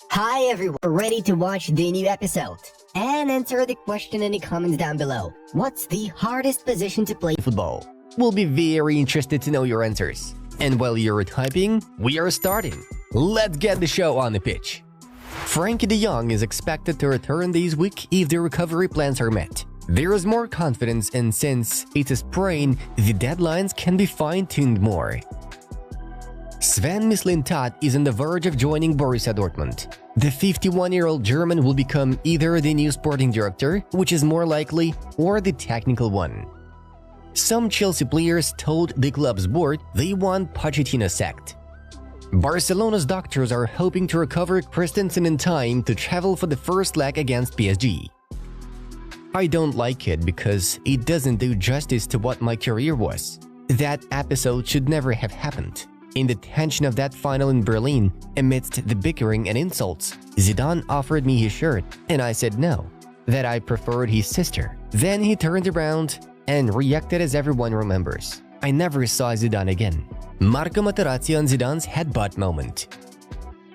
Hi everyone, ready to watch the new episode? And answer the question in the comments down below. What's the hardest position to play football? We'll be very interested to know your answers. And while you're typing, we are starting. Let's get the show on the pitch. Frankie de Jong is expected to return this week if the recovery plans are met. There is more confidence, and since it's a sprain, the deadlines can be fine-tuned more. Sven-Mislintat is on the verge of joining Borussia Dortmund. The 51-year-old German will become either the new sporting director, which is more likely, or the technical one. Some Chelsea players told the club's board they want Pochettino sacked. Barcelona's doctors are hoping to recover Christensen in time to travel for the first leg against PSG. I don't like it because it doesn't do justice to what my career was. That episode should never have happened. In the tension of that final in Berlin, amidst the bickering and insults, Zidane offered me his shirt, and I said no, that I preferred his sister. Then he turned around and reacted as everyone remembers. I never saw Zidane again. Marco Materazzi on Zidane's headbutt moment.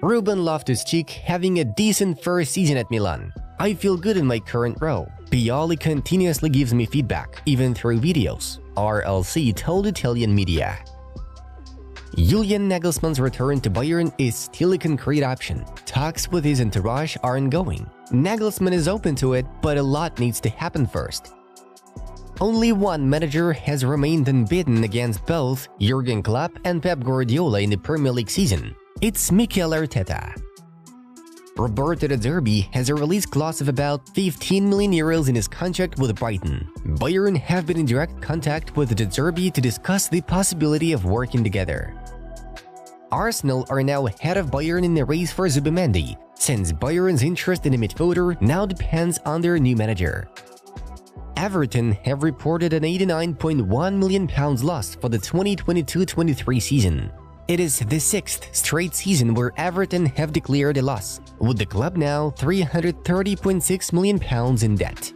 Ruben Loftus-Cheek having a decent first season at Milan. I feel good in my current role. Pioli continuously gives me feedback, even through videos, RLC told Italian media. Julian Nagelsmann's return to Bayern is still a concrete option. Talks with his entourage are ongoing. Nagelsmann is open to it, but a lot needs to happen first. Only one manager has remained unbeaten against both Jurgen Klopp and Pep Guardiola in the Premier League season. It's Mikel Arteta. Roberto De Zerbi has a release clause of about 15 million euros in his contract with Brighton. Bayern have been in direct contact with De Zerbi to discuss the possibility of working together. Arsenal are now ahead of Bayern in the race for Zubimendi, since Bayern's interest in the midfielder now depends on their new manager. Everton have reported an £89.1 million loss for the 2022-23 season. It is the sixth straight season where Everton have declared a loss, with the club now £330.6 million in debt.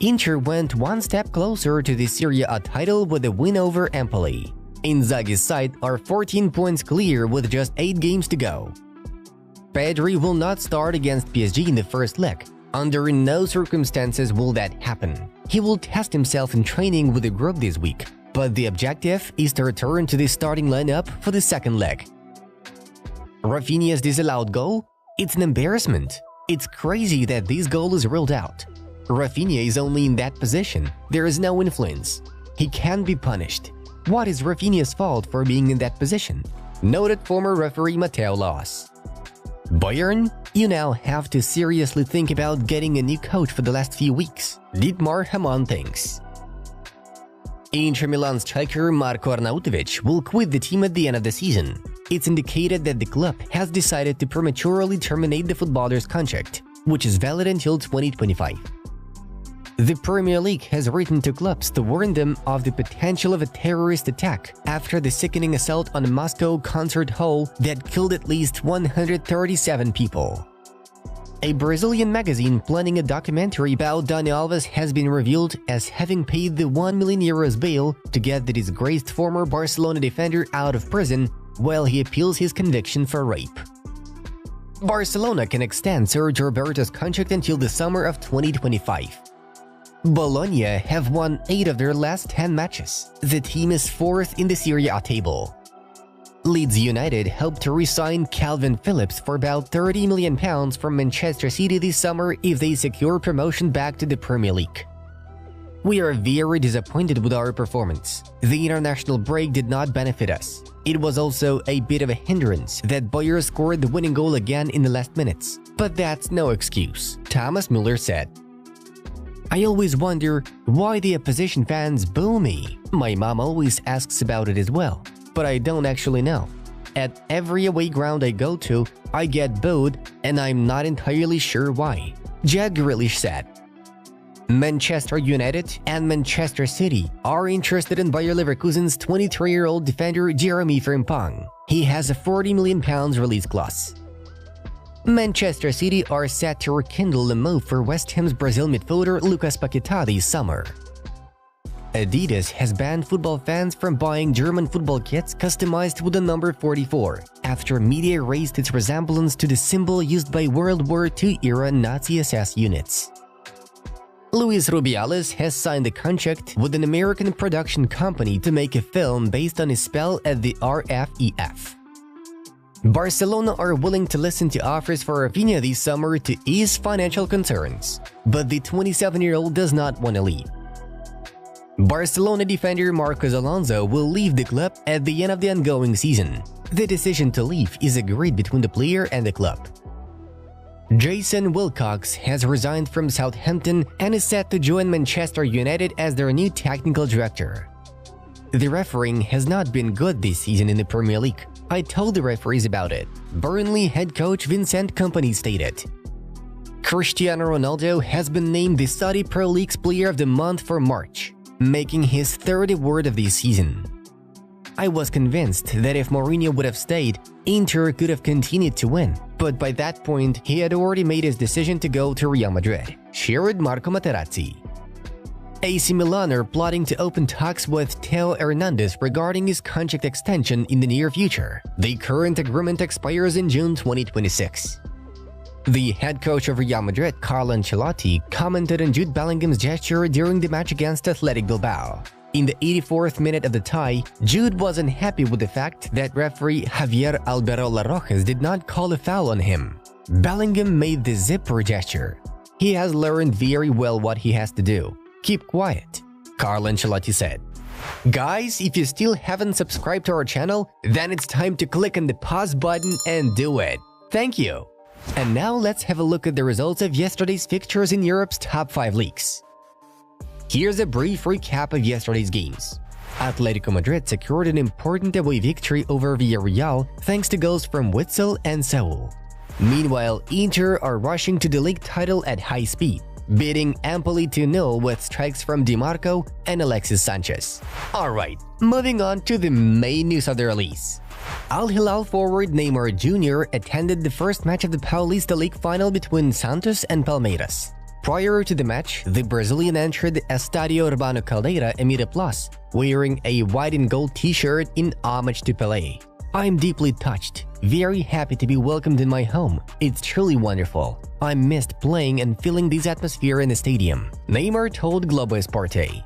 Inter went one step closer to the Serie A title with a win over Empoli. Inzaghi's side are 14 points clear with just 8 games to go. Pedri will not start against PSG in the first leg. Under no circumstances will that happen. He will test himself in training with the group this week, but the objective is to return to the starting lineup for the second leg. Rafinha's disallowed goal? It's an embarrassment. It's crazy that this goal is ruled out. Rafinha is only in that position. There is no influence. He can be punished. What is Rafinha's fault for being in that position? Noted former referee Matteo Loss. Bayern, you now have to seriously think about getting a new coach for the last few weeks. Dietmar Hamann thinks. Inter Milan striker Marko Arnautovic will quit the team at the end of the season. It's indicated that the club has decided to prematurely terminate the footballer's contract, which is valid until 2025. The Premier League has written to clubs to warn them of the potential of a terrorist attack after the sickening assault on a Moscow concert hall that killed at least 137 people. A Brazilian magazine planning a documentary about Dani Alves has been revealed as having paid the €1 million bail to get the disgraced former Barcelona defender out of prison while he appeals his conviction for rape. Barcelona can extend Sergio Roberto's contract until the summer of 2025. Bologna have won 8 of their last 10 matches. The team is 4th in the Serie A table. Leeds United hope to re-sign Calvin Phillips for about £30 million from Manchester City this summer if they secure promotion back to the Premier League. We are very disappointed with our performance. The international break did not benefit us. It was also a bit of a hindrance that Bayer scored the winning goal again in the last minutes. But that's no excuse, Thomas Müller said. I always wonder why the opposition fans boo me. My mom always asks about it as well, but I don't actually know. At every away ground I go to, I get booed, and I'm not entirely sure why, Jack Grealish said. Manchester United and Manchester City are interested in Bayer Leverkusen's 23-year-old defender Jeremy Frimpong. He has a £40 million release clause. Manchester City are set to rekindle the move for West Ham's Brazil midfielder Lucas Paquetá this summer. Adidas has banned football fans from buying German football kits customized with the number 44 after media raised its resemblance to the symbol used by World War II-era Nazi SS units. Luis Rubiales has signed a contract with an American production company to make a film based on his spell at the RFEF. Barcelona are willing to listen to offers for Rafinha this summer to ease financial concerns, but the 27-year-old does not want to leave. Barcelona defender Marcos Alonso will leave the club at the end of the ongoing season. The decision to leave is agreed between the player and the club. Jason Wilcox has resigned from Southampton and is set to join Manchester United as their new technical director. The refereeing has not been good this season in the Premier League. I told the referees about it, Burnley head coach Vincent Kompany stated. Cristiano Ronaldo has been named the Saudi Pro League's Player of the Month for March, making his third award of this season. I was convinced that if Mourinho would have stayed, Inter could have continued to win, but by that point he had already made his decision to go to Real Madrid, shared Marco Materazzi. AC Milan are plotting to open talks with Theo Hernandez regarding his contract extension in the near future. The current agreement expires in June 2026. The head coach of Real Madrid, Carlo Ancelotti, commented on Jude Bellingham's gesture during the match against Athletic Bilbao. In the 84th minute of the tie, Jude was unhappy with the fact that referee Javier Alberola Rojas did not call a foul on him. Bellingham made the zipper gesture. He has learned very well what he has to do. Keep quiet, Carlo Ancelotti said. Guys, if you still haven't subscribed to our channel, then it's time to click on the pause button and do it. Thank you. And now let's have a look at the results of yesterday's fixtures in Europe's top 5 leagues. Here's a brief recap of yesterday's games. Atletico Madrid secured an important away victory over Villarreal thanks to goals from Witsel and Saul. Meanwhile, Inter are rushing to the league title at high speed, beating Empoli 2-0 with strikes from Di Marco and Alexis Sanchez. Alright, moving on to the main news of the release. Al Hilal forward Neymar Jr. attended the first match of the Paulista League final between Santos and Palmeiras. Prior to the match, the Brazilian entered Estadio Urbano Caldeira Emira Plus, wearing a white and gold t-shirt in homage to Pelé. I'm deeply touched, very happy to be welcomed in my home. It's truly wonderful. I missed playing and feeling this atmosphere in the stadium, Neymar told Globo Esporte.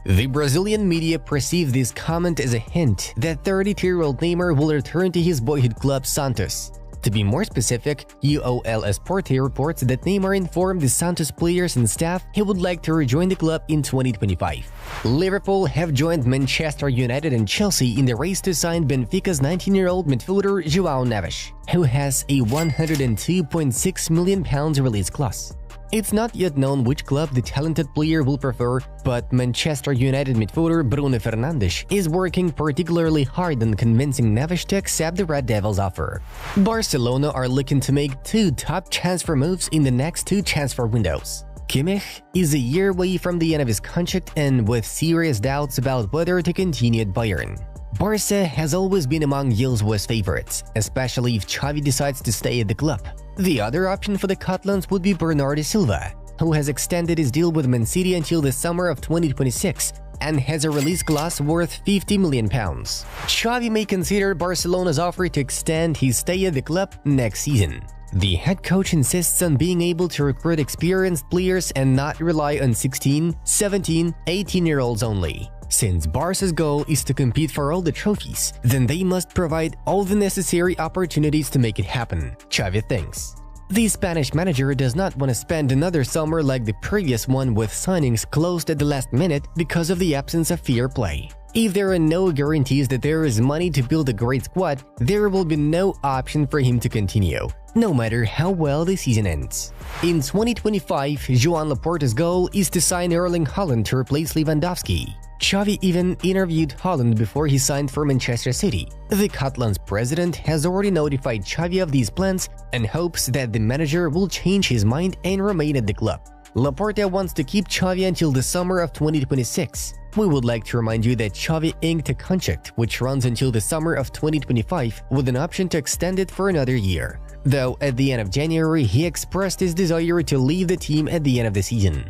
The Brazilian media perceived this comment as a hint that 32-year-old Neymar will return to his boyhood club Santos. To be more specific, UOL Esporte reports that Neymar informed the Santos players and staff he would like to rejoin the club in 2025. Liverpool have joined Manchester United and Chelsea in the race to sign Benfica's 19-year-old midfielder João Neves, who has a £102.6 million release clause. It's not yet known which club the talented player will prefer, but Manchester United midfielder Bruno Fernandes is working particularly hard on convincing Neves to accept the Red Devils' offer. Barcelona are looking to make 2 top transfer moves in the next 2 transfer windows. Kimmich is a year away from the end of his contract and with serious doubts about whether to continue at Bayern. Barca has always been among Gilles' favorites, especially if Xavi decides to stay at the club. The other option for the Catalans would be Bernardo Silva, who has extended his deal with Man City until the summer of 2026 and has a release clause worth £50 million. Xavi may consider Barcelona's offer to extend his stay at the club next season. The head coach insists on being able to recruit experienced players and not rely on 16, 17, 18-year-olds only. Since Barca's goal is to compete for all the trophies, then they must provide all the necessary opportunities to make it happen, Xavi thinks. The Spanish manager does not want to spend another summer like the previous one with signings closed at the last minute because of the absence of fair play. If there are no guarantees that there is money to build a great squad, there will be no option for him to continue, no matter how well the season ends. In 2025, Joan Laporta's goal is to sign Erling Haaland to replace Lewandowski. Xavi even interviewed Haaland before he signed for Manchester City. The Catalans president has already notified Xavi of these plans and hopes that the manager will change his mind and remain at the club. Laporta wants to keep Xavi until the summer of 2026. We would like to remind you that Xavi inked a contract which runs until the summer of 2025 with an option to extend it for another year, though at the end of January he expressed his desire to leave the team at the end of the season.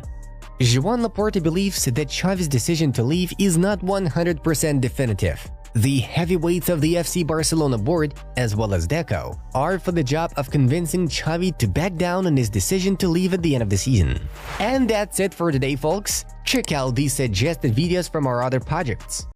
Joan Laporta believes that Xavi's decision to leave is not 100% definitive. The heavyweights of the FC Barcelona board, as well as Deco, are for the job of convincing Xavi to back down on his decision to leave at the end of the season. And that's it for today, folks. Check out these suggested videos from our other projects.